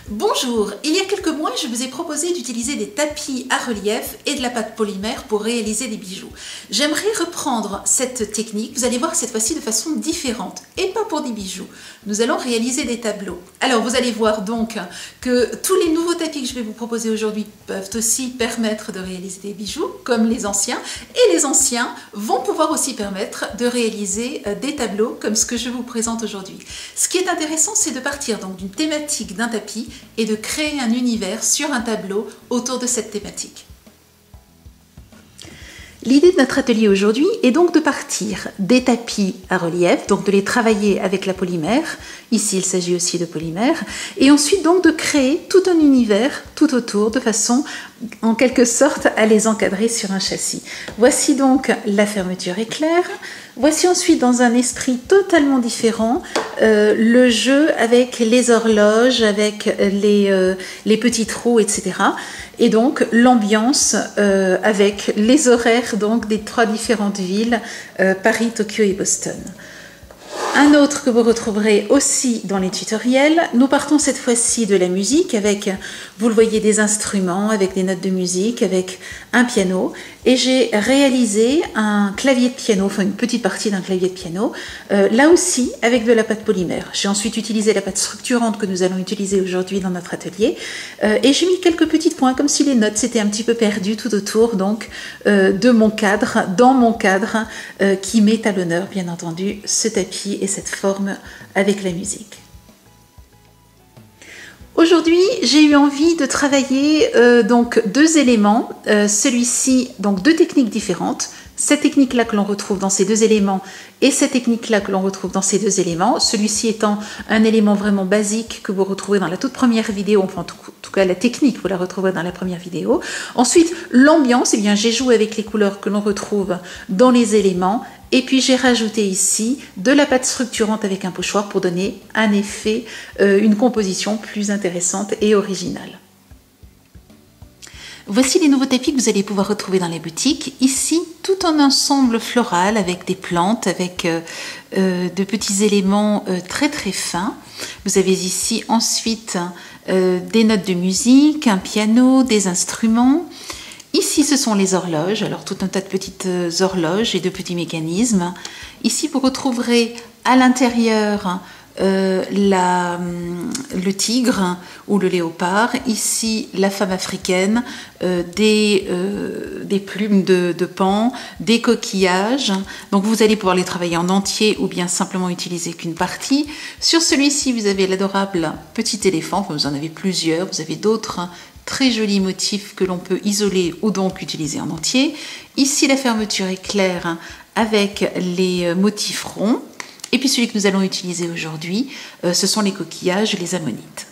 Bonjour, il y a quelques mois, je vous ai proposé d'utiliser des tapis à relief et de la pâte polymère pour réaliser des bijoux. J'aimerais reprendre cette technique, vous allez voir cette fois-ci de façon différente, et pas pour des bijoux. Nous allons réaliser des tableaux. Alors vous allez voir donc que tous les nouveaux tapis que je vais vous proposer aujourd'hui peuvent aussi permettre de réaliser des bijoux, comme les anciens, et les anciens vont pouvoir aussi permettre de réaliser des tableaux comme ce que je vous présente aujourd'hui. Ce qui est intéressant, c'est de partir donc d'une thématique d'un tapis et de créer un univers sur un tableau autour de cette thématique. L'idée de notre atelier aujourd'hui est donc de partir des tapis à relief, donc de les travailler avec la polymère, ici il s'agit aussi de polymère, et ensuite donc de créer tout un univers tout autour de façon en quelque sorte à les encadrer sur un châssis. Voici donc la fermeture éclair. Voici ensuite dans un esprit totalement différent le jeu avec les horloges, avec les petits trous, etc. Et donc l'ambiance avec les horaires donc, des trois différentes villes, Paris, Tokyo et Boston. Un autre que vous retrouverez aussi dans les tutoriels. Nous partons cette fois-ci de la musique avec, vous le voyez, des instruments, avec des notes de musique, avec un piano. Et j'ai réalisé un clavier de piano, enfin une petite partie d'un clavier de piano, là aussi avec de la pâte polymère. J'ai ensuite utilisé la pâte structurante que nous allons utiliser aujourd'hui dans notre atelier. Et j'ai mis quelques petits points, comme si les notes s'étaient un petit peu perdues tout autour donc, de mon cadre, dans mon cadre, qui met à l'honneur, bien entendu, ce tapis et cette forme avec la musique. Aujourd'hui, j'ai eu envie de travailler donc deux éléments, celui-ci, donc deux techniques différentes. Cette technique-là que l'on retrouve dans ces deux éléments et cette technique-là que l'on retrouve dans ces deux éléments, celui-ci étant un élément vraiment basique que vous retrouvez dans la toute première vidéo, enfin en tout cas la technique, vous la retrouverez dans la première vidéo. Ensuite, l'ambiance, eh bien j'ai joué avec les couleurs que l'on retrouve dans les éléments et puis j'ai rajouté ici de la pâte structurante avec un pochoir pour donner un effet, une composition plus intéressante et originale. Voici les nouveaux tapis que vous allez pouvoir retrouver dans les boutiques. Ici, tout un ensemble floral avec des plantes, avec de petits éléments très très fins. Vous avez ici ensuite des notes de musique, un piano, des instruments. Ici, ce sont les horloges, alors tout un tas de petites horloges et de petits mécanismes. Ici, vous retrouverez à l'intérieur le tigre ou le léopard, ici la femme africaine, des plumes de paon, des coquillages. Donc vous allez pouvoir les travailler en entier ou bien simplement utiliser qu'une partie. Sur celui-ci, vous avez l'adorable petit éléphant, enfin, vous en avez plusieurs, vous avez d'autres très jolis motifs que l'on peut isoler ou donc utiliser en entier. Ici, la fermeture éclair avec les motifs ronds. Et puis celui que nous allons utiliser aujourd'hui, ce sont les coquillages et les ammonites.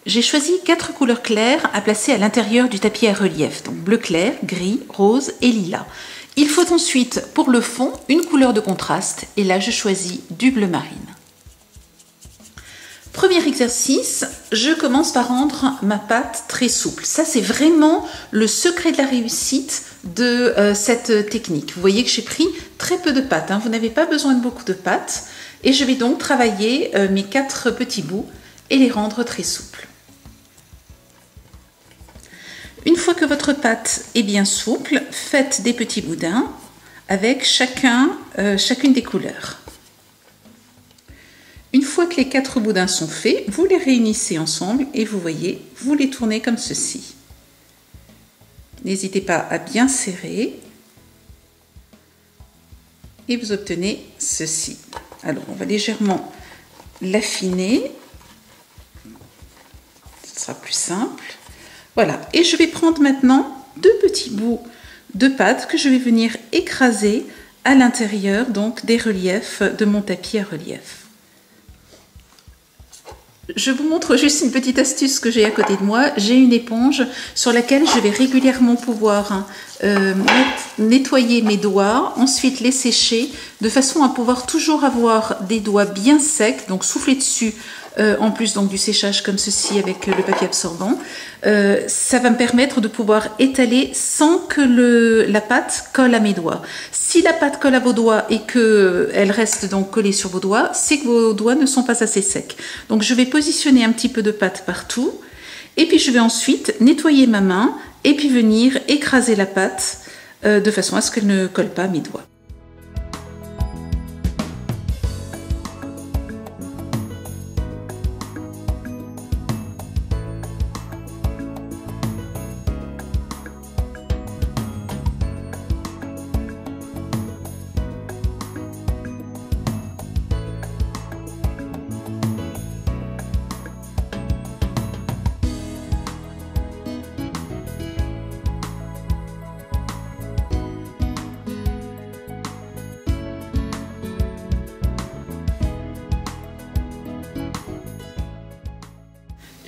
J'ai choisi 4 couleurs claires à placer à l'intérieur du tapis à relief, donc bleu clair, gris, rose et lilas. Il faut ensuite, pour le fond, une couleur de contraste, et là je choisis du bleu marine. Premier exercice, je commence par rendre ma pâte très souple. Ça, c'est vraiment le secret de la réussite de cette technique. Vous voyez que j'ai pris très peu de pâte, hein. Vous n'avez pas besoin de beaucoup de pâte. Et je vais donc travailler mes 4 petits bouts et les rendre très souples. Une fois que votre pâte est bien souple, faites des petits boudins avec chacune des couleurs. Une fois que les 4 boudins sont faits, vous les réunissez ensemble et vous voyez, vous les tournez comme ceci. N'hésitez pas à bien serrer et vous obtenez ceci. Alors, on va légèrement l'affiner. Ce sera plus simple. Voilà, et je vais prendre maintenant 2 petits bouts de pâte que je vais venir écraser à l'intérieur donc des reliefs de mon tapis à relief. Je vous montre juste une petite astuce que j'ai à côté de moi. J'ai une éponge sur laquelle je vais régulièrement pouvoir nettoyer mes doigts, ensuite les sécher, de façon à pouvoir toujours avoir des doigts bien secs, donc souffler dessus en plus donc du séchage comme ceci avec le papier absorbant, ça va me permettre de pouvoir étaler sans que la pâte colle à mes doigts. Si la pâte colle à vos doigts et qu'elle reste donc collée sur vos doigts, c'est que vos doigts ne sont pas assez secs. Donc je vais positionner un petit peu de pâte partout et puis je vais ensuite nettoyer ma main et puis venir écraser la pâte de façon à ce qu'elle ne colle pas à mes doigts.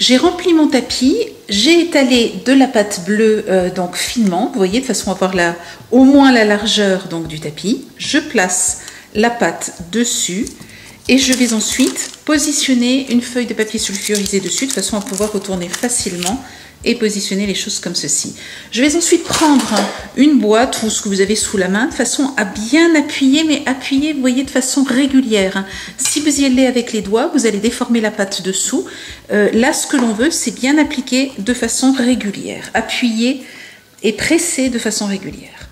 J'ai rempli mon tapis, j'ai étalé de la pâte bleue donc finement, vous voyez, de façon à avoir au moins la largeur donc, du tapis. Je place la pâte dessus et je vais ensuite positionner une feuille de papier sulfurisé dessus de façon à pouvoir retourner facilement et positionner les choses comme ceci. Je vais ensuite prendre une boîte ou ce que vous avez sous la main de façon à bien appuyer, mais appuyer, vous voyez, de façon régulière. Si vous y allez avec les doigts, vous allez déformer la pâte dessous. Là, ce que l'on veut, c'est bien appliquer de façon régulière. Appuyer et presser de façon régulière.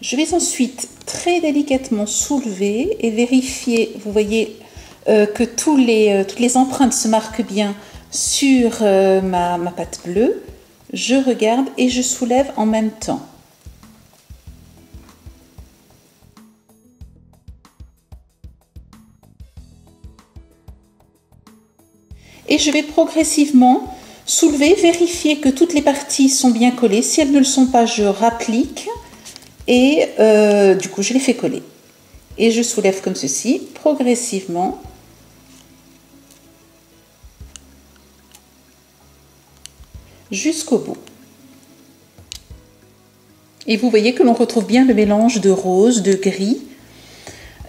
Je vais ensuite très délicatement soulever et vérifier, vous voyez, que toutes les empreintes se marquent bien sur ma pâte bleue. Je regarde et je soulève en même temps. Et je vais progressivement soulever, vérifier que toutes les parties sont bien collées. Si elles ne le sont pas, je rapplique et du coup je les fais coller. Et je soulève comme ceci, progressivement. Jusqu'au bout. Et vous voyez que l'on retrouve bien le mélange de rose, de gris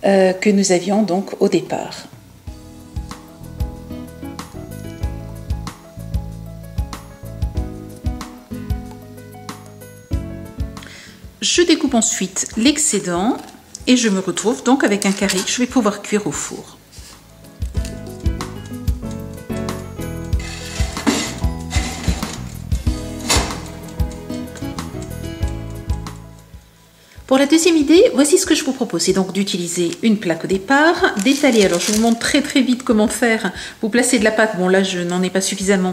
que nous avions donc au départ. Je découpe ensuite l'excédent et je me retrouve donc avec un carré que je vais pouvoir cuire au four. Pour la deuxième idée, voici ce que je vous propose. C'est donc d'utiliser une plaque au départ, d'étaler. Alors je vous montre très vite comment faire. Vous placez de la pâte, bon là je n'en ai pas suffisamment,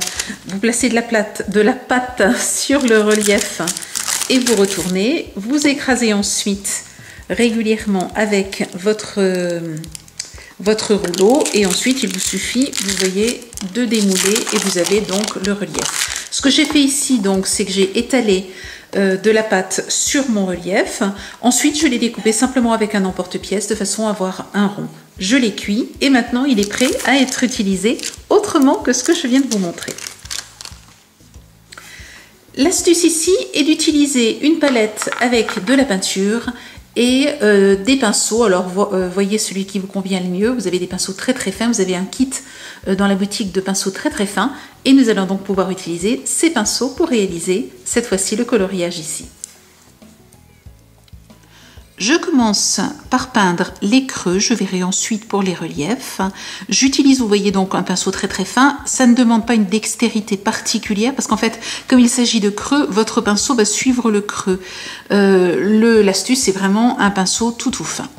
vous placez de la pâte sur le relief et vous retournez. Vous écrasez ensuite régulièrement avec votre rouleau et ensuite il vous suffit, vous voyez, de démouler et vous avez donc le relief. Ce que j'ai fait ici donc, c'est que j'ai étalé de la pâte sur mon relief. Ensuite, je l'ai découpé simplement avec un emporte-pièce de façon à avoir un rond. Je l'ai cuit et maintenant il est prêt à être utilisé autrement que ce que je viens de vous montrer. L'astuce ici est d'utiliser une palette avec de la peinture et des pinceaux. Alors voyez celui qui vous convient le mieux. Vous avez des pinceaux très fins, vous avez un kit dans la boutique de pinceaux très fins et nous allons donc pouvoir utiliser ces pinceaux pour réaliser cette fois-ci le coloriage ici. Je commence par peindre les creux, je verrai ensuite pour les reliefs. J'utilise, vous voyez donc un pinceau très fin, ça ne demande pas une dextérité particulière parce qu'en fait, comme il s'agit de creux, votre pinceau va suivre le creux. L'astuce, c'est vraiment un pinceau tout fin.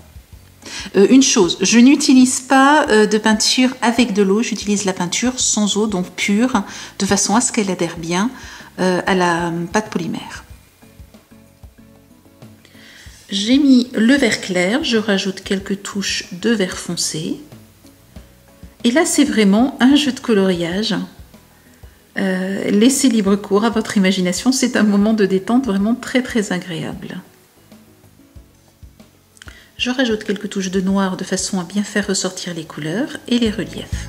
Une chose, je n'utilise pas de peinture avec de l'eau, j'utilise la peinture sans eau, donc pure, de façon à ce qu'elle adhère bien à la pâte polymère. J'ai mis le vert clair, je rajoute quelques touches de vert foncé. Et là, c'est vraiment un jeu de coloriage. Laissez libre cours à votre imagination, c'est un moment de détente vraiment très agréable. Je rajoute quelques touches de noir de façon à bien faire ressortir les couleurs et les reliefs.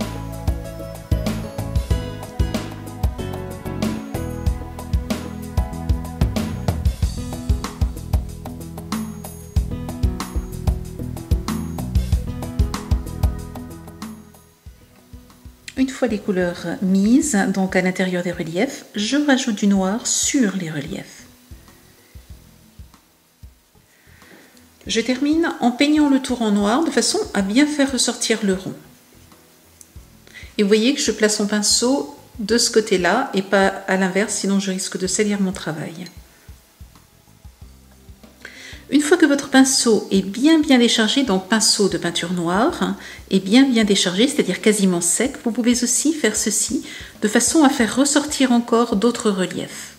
Une fois les couleurs mises, donc à l'intérieur des reliefs, je rajoute du noir sur les reliefs. Je termine en peignant le tour en noir de façon à bien faire ressortir le rond. Et vous voyez que je place mon pinceau de ce côté-là et pas à l'inverse, sinon je risque de salir mon travail. Une fois que votre pinceau est bien déchargé, donc pinceau de peinture noire, est bien déchargé, c'est-à-dire quasiment sec, vous pouvez aussi faire ceci de façon à faire ressortir encore d'autres reliefs.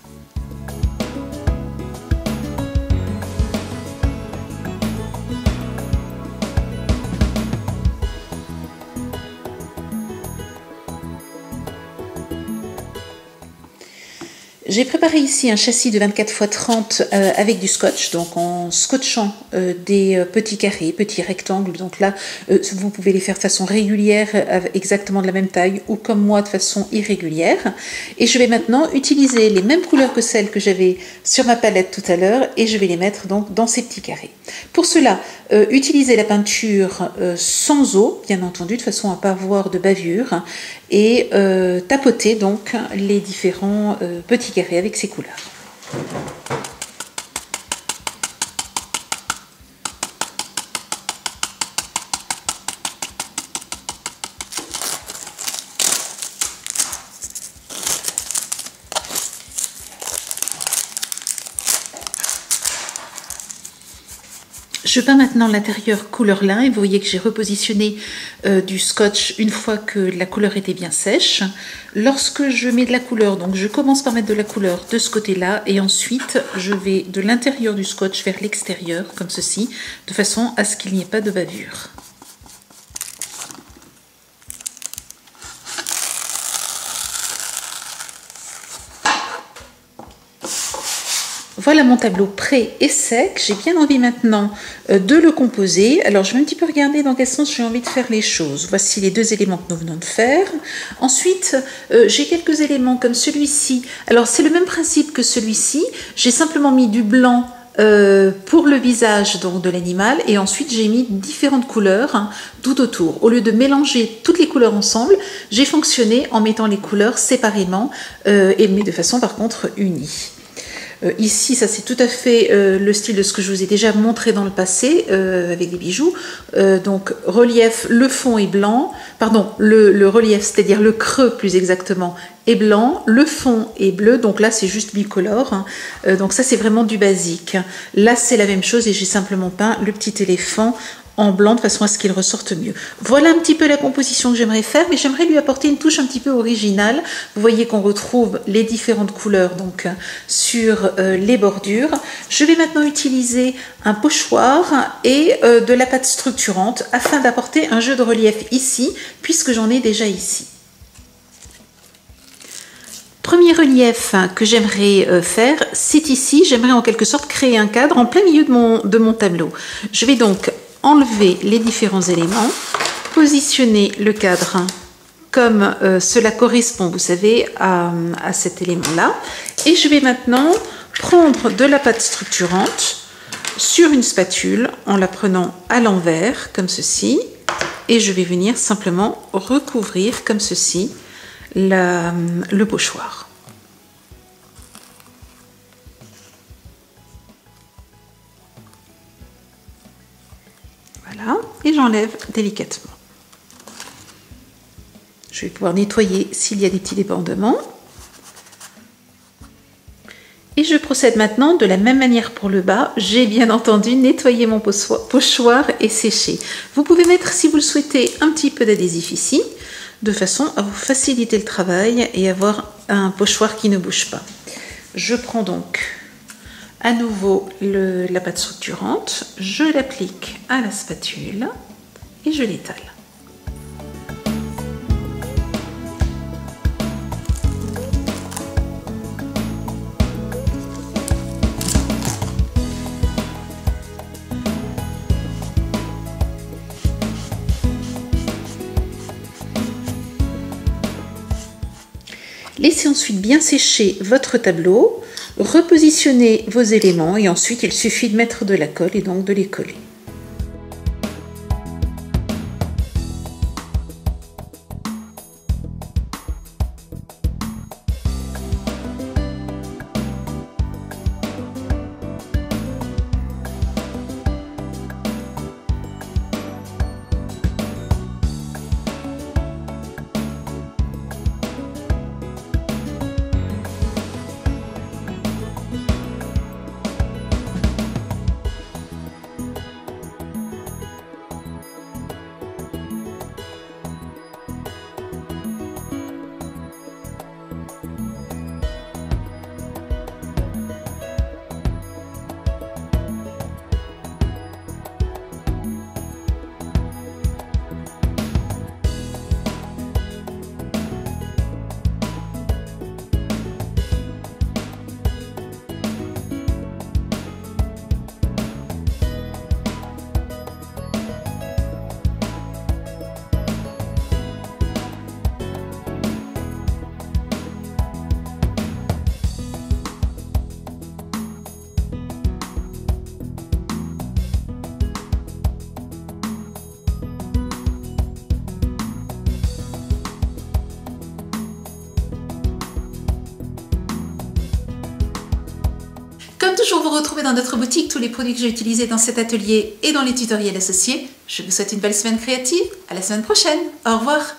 J'ai préparé ici un châssis de 24 x 30 avec du scotch, donc en scotchant des petits carrés, petits rectangles. Donc là, vous pouvez les faire de façon régulière, exactement de la même taille, ou comme moi, de façon irrégulière. Et je vais maintenant utiliser les mêmes couleurs que celles que j'avais sur ma palette tout à l'heure, et je vais les mettre donc dans ces petits carrés. Pour cela, utilisez la peinture sans eau, bien entendu, de façon à ne pas avoir de bavure, et tapoter donc les différents petits carrés avec ces couleurs. Je peins maintenant l'intérieur couleur lin et vous voyez que j'ai repositionné du scotch une fois que la couleur était bien sèche. Lorsque je mets de la couleur, donc je commence par mettre de la couleur de ce côté-là et ensuite je vais de l'intérieur du scotch vers l'extérieur comme ceci, de façon à ce qu'il n'y ait pas de bavure. Voilà mon tableau prêt et sec. J'ai bien envie maintenant de le composer. Alors je vais un petit peu regarder dans quel sens j'ai envie de faire les choses. Voici les deux éléments que nous venons de faire. Ensuite, j'ai quelques éléments comme celui-ci. Alors c'est le même principe que celui-ci. J'ai simplement mis du blanc pour le visage donc de l'animal et ensuite j'ai mis différentes couleurs tout autour. Au lieu de mélanger toutes les couleurs ensemble, j'ai fonctionné en mettant les couleurs séparément mais de façon par contre unie. Ici, ça c'est tout à fait le style de ce que je vous ai déjà montré dans le passé avec des bijoux. Donc relief, le fond est blanc, pardon, le relief, c'est-à-dire le creux plus exactement, est blanc, le fond est bleu, donc là c'est juste bicolore, donc ça c'est vraiment du basique. Là c'est la même chose et j'ai simplement peint le petit éléphant en blanc de façon à ce qu'il ressorte mieux. Voilà un petit peu la composition que j'aimerais faire, mais j'aimerais lui apporter une touche un petit peu originale. Vous voyez qu'on retrouve les différentes couleurs donc sur les bordures. Je vais maintenant utiliser un pochoir et de la pâte structurante afin d'apporter un jeu de relief ici, puisque j'en ai déjà ici. Premier relief que j'aimerais faire, c'est ici. J'aimerais en quelque sorte créer un cadre en plein milieu de mon tableau. Je vais donc enlever les différents éléments, positionner le cadre comme cela correspond, vous savez, à cet élément-là. Et je vais maintenant prendre de la pâte structurante sur une spatule en la prenant à l'envers, comme ceci. Et je vais venir simplement recouvrir comme ceci le pochoir. Voilà, et j'enlève délicatement. Je vais pouvoir nettoyer s'il y a des petits débordements. Et je procède maintenant de la même manière pour le bas. J'ai bien entendu nettoyé mon pochoir et séché. Vous pouvez mettre, si vous le souhaitez, un petit peu d'adhésif ici, de façon à vous faciliter le travail et avoir un pochoir qui ne bouge pas. Je prends donc à nouveau la pâte structurante, je l'applique à la spatule et je l'étale. Laissez ensuite bien sécher votre tableau, repositionnez vos éléments et ensuite il suffit de mettre de la colle et donc de les coller. Comme toujours, vous retrouvez dans notre boutique tous les produits que j'ai utilisés dans cet atelier et dans les tutoriels associés. Je vous souhaite une belle semaine créative. À la semaine prochaine. Au revoir.